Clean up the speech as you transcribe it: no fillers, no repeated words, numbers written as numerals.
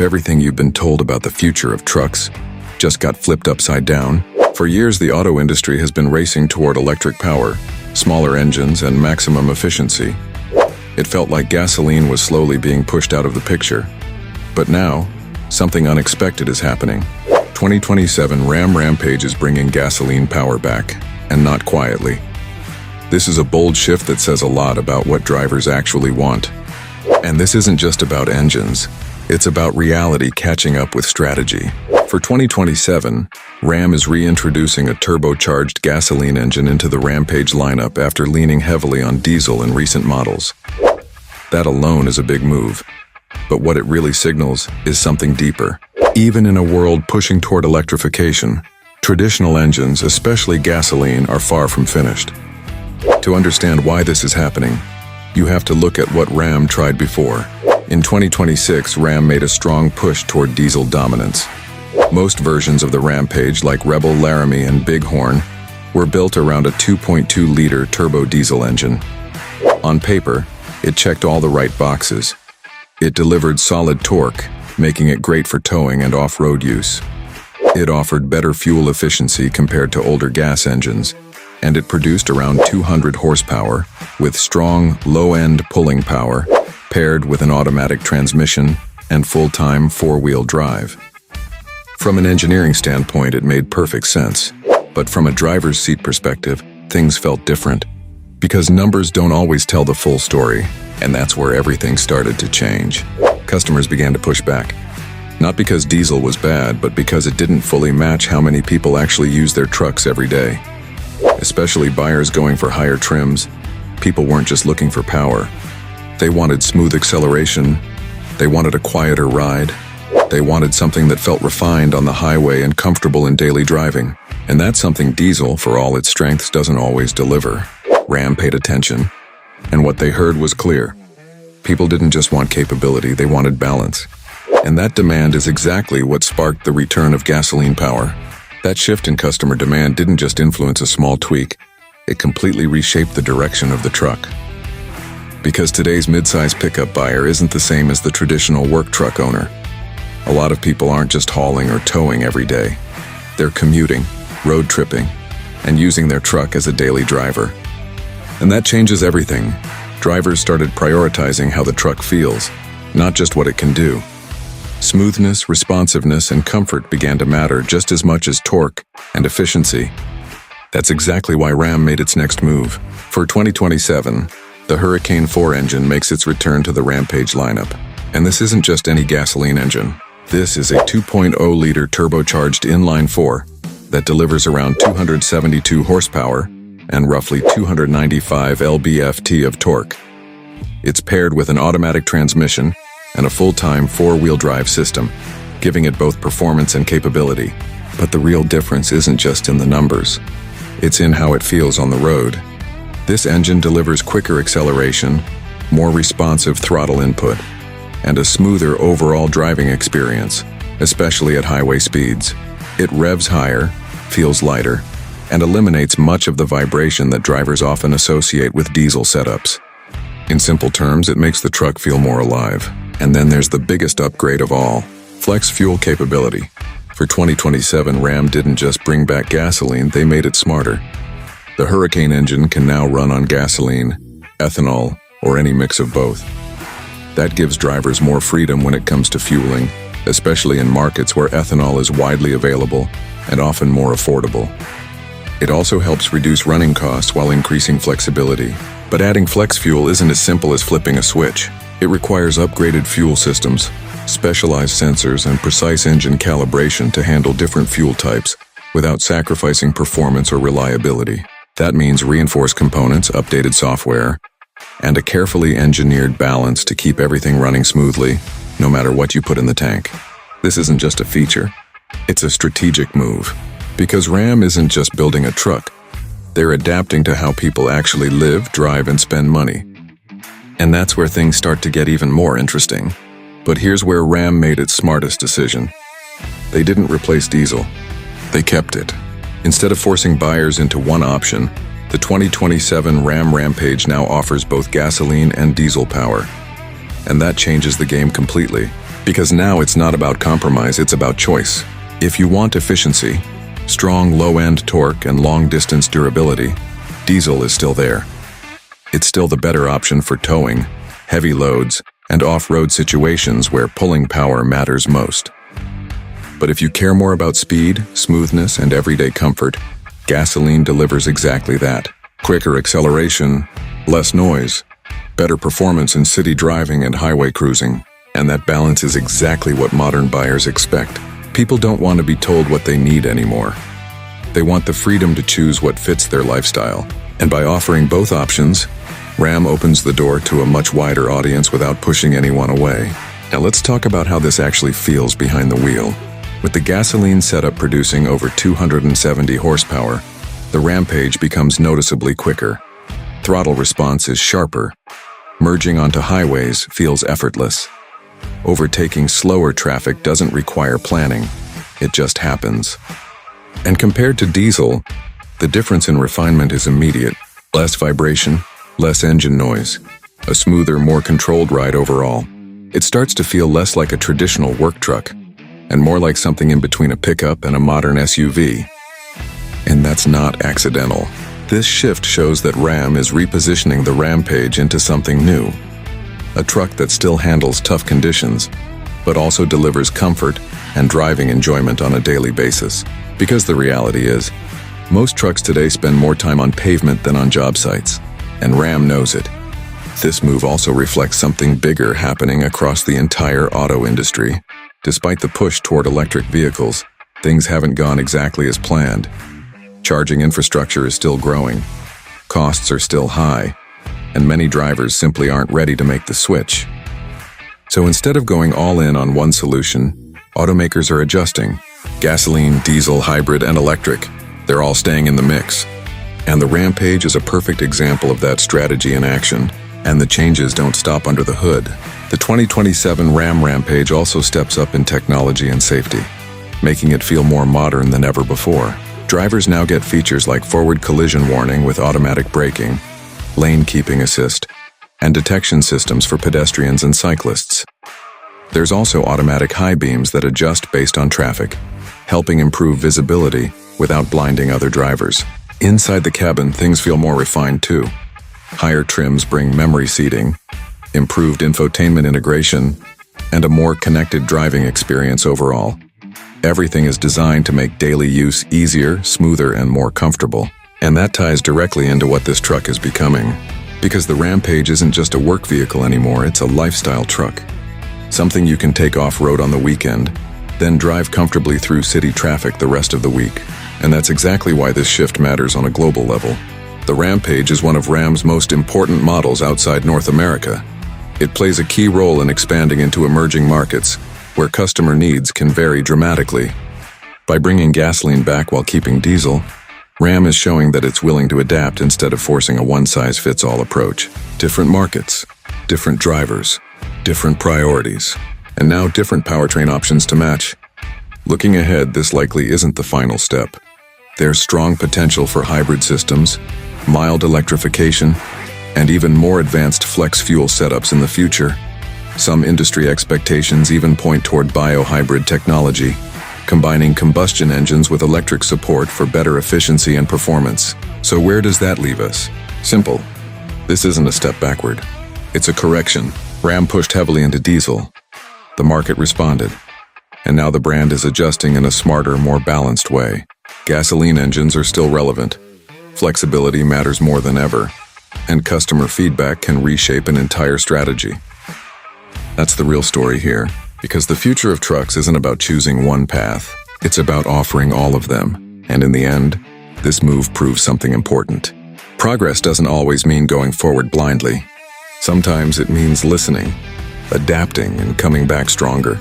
if everything you've been told about the future of trucks just got flipped upside down? For years, the auto industry has been racing toward electric power, smaller engines, and maximum efficiency. It felt like gasoline was slowly being pushed out of the picture. But now, something unexpected is happening. 2027 Ram Rampage is bringing gasoline power back, and not quietly. This is a bold shift that says a lot about what drivers actually want. And this isn't just about engines, it's about reality catching up with strategy. For 2027, Ram is reintroducing a turbocharged gasoline engine into the Rampage lineup after leaning heavily on diesel in recent models. That alone is a big move, but what it really signals is something deeper. Even in a world pushing toward electrification, traditional engines, especially gasoline, are far from finished. To understand why this is happening, you have to look at what Ram tried before. In 2026, Ram made a strong push toward diesel dominance. Most versions of the Rampage, like Rebel, Laramie, and Bighorn, were built around a 2.2-liter turbo diesel engine. On paper, it checked all the right boxes. It delivered solid torque, making it great for towing and off-road use. It offered better fuel efficiency compared to older gas engines, and it produced around 200 horsepower, with strong, low-end pulling power, paired with an automatic transmission and full-time four-wheel drive. From an engineering standpoint, it made perfect sense. But from a driver's seat perspective, things felt different. Because numbers don't always tell the full story, and that's where everything started to change. Customers began to push back. Not because diesel was bad, but because it didn't fully match how many people actually use their trucks every day. Especially buyers going for higher trims, people weren't just looking for power. They wanted smooth acceleration, they wanted a quieter ride, they wanted something that felt refined on the highway and comfortable in daily driving. And that's something diesel, for all its strengths, doesn't always deliver. Ram paid attention, and what they heard was clear. People didn't just want capability, they wanted balance. And that demand is exactly what sparked the return of gasoline power. That shift in customer demand didn't just influence a small tweak, it completely reshaped the direction of the truck. Because today's mid-size pickup buyer isn't the same as the traditional work truck owner. A lot of people aren't just hauling or towing every day. They're commuting, road tripping, and using their truck as a daily driver. And that changes everything. Drivers started prioritizing how the truck feels, not just what it can do. Smoothness, responsiveness, and comfort began to matter just as much as torque and efficiency. That's exactly why Ram made its next move. For 2027, the Hurricane 4 engine makes its return to the Rampage lineup. And this isn't just any gasoline engine. This is a 2.0-liter turbocharged inline-4 that delivers around 272 horsepower and roughly 295 lb-ft of torque. It's paired with an automatic transmission and a full-time four-wheel drive system, giving it both performance and capability. But the real difference isn't just in the numbers. It's in how it feels on the road. This engine delivers quicker acceleration, more responsive throttle input, and a smoother overall driving experience, especially at highway speeds. It revs higher, feels lighter, and eliminates much of the vibration that drivers often associate with diesel setups. In simple terms, it makes the truck feel more alive. And then there's the biggest upgrade of all, flex fuel capability. For 2027, Ram didn't just bring back gasoline, they made it smarter. The Hurricane engine can now run on gasoline, ethanol, or any mix of both. That gives drivers more freedom when it comes to fueling, especially in markets where ethanol is widely available and often more affordable. It also helps reduce running costs while increasing flexibility. But adding flex fuel isn't as simple as flipping a switch. It requires upgraded fuel systems, specialized sensors, and precise engine calibration to handle different fuel types without sacrificing performance or reliability. That means reinforced components, updated software, and a carefully engineered balance to keep everything running smoothly, no matter what you put in the tank. This isn't just a feature, it's a strategic move. Because Ram isn't just building a truck, they're adapting to how people actually live, drive, and spend money. And that's where things start to get even more interesting. But here's where Ram made its smartest decision. They didn't replace diesel, they kept it. Instead of forcing buyers into one option, the 2027 Ram Rampage now offers both gasoline and diesel power. And that changes the game completely. Because now it's not about compromise, it's about choice. If you want efficiency, strong low-end torque and long-distance durability, diesel is still there. It's still the better option for towing, heavy loads, and off-road situations where pulling power matters most. But if you care more about speed, smoothness, and everyday comfort, gasoline delivers exactly that. Quicker acceleration, less noise, better performance in city driving and highway cruising. And that balance is exactly what modern buyers expect. People don't want to be told what they need anymore. They want the freedom to choose what fits their lifestyle. And by offering both options, Ram opens the door to a much wider audience without pushing anyone away. Now let's talk about how this actually feels behind the wheel. With the gasoline setup producing over 270 horsepower, the Rampage becomes noticeably quicker. Throttle response is sharper. Merging onto highways feels effortless. Overtaking slower traffic doesn't require planning. It just happens. And compared to diesel, the difference in refinement is immediate. Less vibration, less engine noise, a smoother, more controlled ride overall. It starts to feel less like a traditional work truck, and more like something in between a pickup and a modern SUV. And that's not accidental. This shift shows that Ram is repositioning the Rampage into something new. A truck that still handles tough conditions, but also delivers comfort and driving enjoyment on a daily basis. Because the reality is, most trucks today spend more time on pavement than on job sites, and Ram knows it. This move also reflects something bigger happening across the entire auto industry. Despite the push toward electric vehicles, things haven't gone exactly as planned. Charging infrastructure is still growing, costs are still high, and many drivers simply aren't ready to make the switch. So instead of going all in on one solution, automakers are adjusting. Gasoline, diesel, hybrid, and electric, they're all staying in the mix. And the Rampage is a perfect example of that strategy in action. And the changes don't stop under the hood. The 2027 Ram Rampage also steps up in technology and safety, making it feel more modern than ever before. Drivers now get features like forward collision warning with automatic braking, lane keeping assist, and detection systems for pedestrians and cyclists. There's also automatic high beams that adjust based on traffic, helping improve visibility without blinding other drivers. Inside the cabin, things feel more refined too. Higher trims bring memory seating, improved infotainment integration, and a more connected driving experience overall. Everything is designed to make daily use easier, smoother, and more comfortable. And that ties directly into what this truck is becoming. Because the Rampage isn't just a work vehicle anymore, it's a lifestyle truck. Something you can take off-road on the weekend, then drive comfortably through city traffic the rest of the week. And that's exactly why this shift matters on a global level. The Rampage is one of Ram's most important models outside North America. It plays a key role in expanding into emerging markets, where customer needs can vary dramatically. By bringing gasoline back while keeping diesel, Ram is showing that it's willing to adapt instead of forcing a one-size-fits-all approach. Different markets, different drivers, different priorities, and now different powertrain options to match. Looking ahead, this likely isn't the final step. There's strong potential for hybrid systems, mild electrification, and even more advanced flex fuel setups in the future. Some industry expectations even point toward bio-hybrid technology, combining combustion engines with electric support for better efficiency and performance. So where does that leave us? Simple. This isn't a step backward. It's a correction. Ram pushed heavily into diesel. The market responded. And now the brand is adjusting in a smarter, more balanced way. Gasoline engines are still relevant. Flexibility matters more than ever, and customer feedback can reshape an entire strategy. That's the real story here, because the future of trucks isn't about choosing one path. It's about offering all of them, and in the end, this move proves something important. Progress doesn't always mean going forward blindly. Sometimes it means listening, adapting, and coming back stronger.